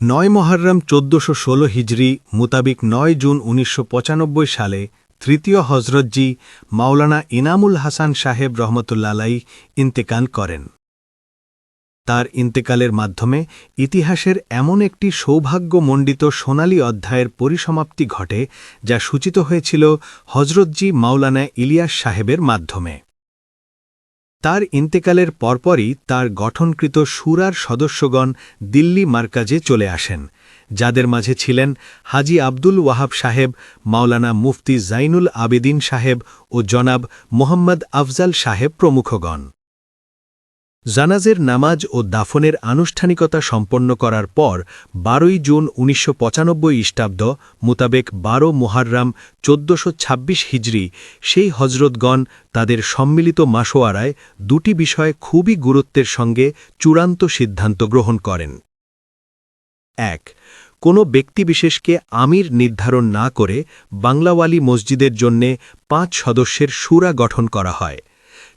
৯ মুহররম ১৪১৬ হিজরি মোতাবিক ৯ জুন ১৯৯৫ সালে তৃতীয় হজরতজি মাওলানা ইনামুল হাসান সাহেব রহমতুল্লাহ আলাইহ ইন্তেকাল করেন। তার ইন্তেকালের মাধ্যমে ইতিহাসের এমন একটি সৌভাগ্যমণ্ডিত সোনালী অধ্যায়ের পরিসমাপ্তি ঘটে, যা সূচিত হয়েছিল হজরতজি মাওলানা ইলিয়াস সাহেবের মাধ্যমে। তার ইন্তেকালের পরপরই তার গঠনকৃত শুরার সদস্যগণ দিল্লি মার্কাজে চলে আসেন, যাদের মাঝে ছিলেন হাজি আব্দুল ওয়াহাব সাহেব, মাওলানা মুফতি জাইনুল আবেদিন সাহেব ও জনাব মোহাম্মদ আফজাল সাহেব প্রমুখগণ। জানাজের নামাজ ও দাফনের আনুষ্ঠানিকতা সম্পন্ন করার পর ১২ জুন ১৯৯৫ খ্রিস্টাব্দ মোতাবেক ১২ মুহররম ১৪২৬ হিজরি সেই হজরতগণ তাদের সম্মিলিত মাশওয়ারায় দুটি বিষয়ে খুবই গুরুত্বের সঙ্গে চূড়ান্ত সিদ্ধান্ত গ্রহণ করেন। ১. কোনো ব্যক্তিবিশেষকে আমির নির্ধারণ না করে বাংলাওয়ালি মসজিদের জন্যে ৫ সদস্যের শুরা গঠন করা হয়।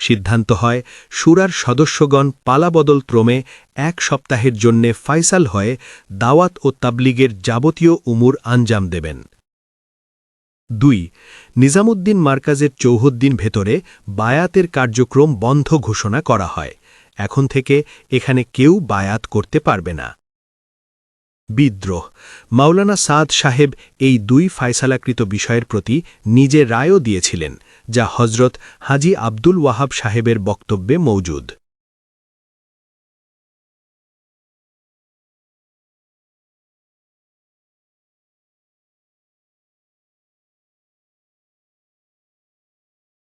সিদ্ধান্ত হয় শুরার সদস্যগণ পালাবদল ক্রমে ১ সপ্তাহের জন্যে ফাইসাল হয়ে দাওয়াত ও তাবলিগের যাবতীয় উমুর আঞ্জাম দেবেন। ২. নিজামুদ্দিন মার্কাজের চৌহদ্দিন ভেতরে বায়াতের কার্যক্রম বন্ধ ঘোষণা করা হয়। এখন থেকে এখানে কেউ বায়াত করতে পারবে না। বিদ্রোহ। মাওলানা সাদ সাহেব এই দুই ফায়সালাকৃত বিষয়ের প্রতি নিজে রায়ও দিয়েছিলেন, যা হজরত হাজি আব্দুল ওয়াহাব সাহেবের বক্তব্যে মৌজুদ।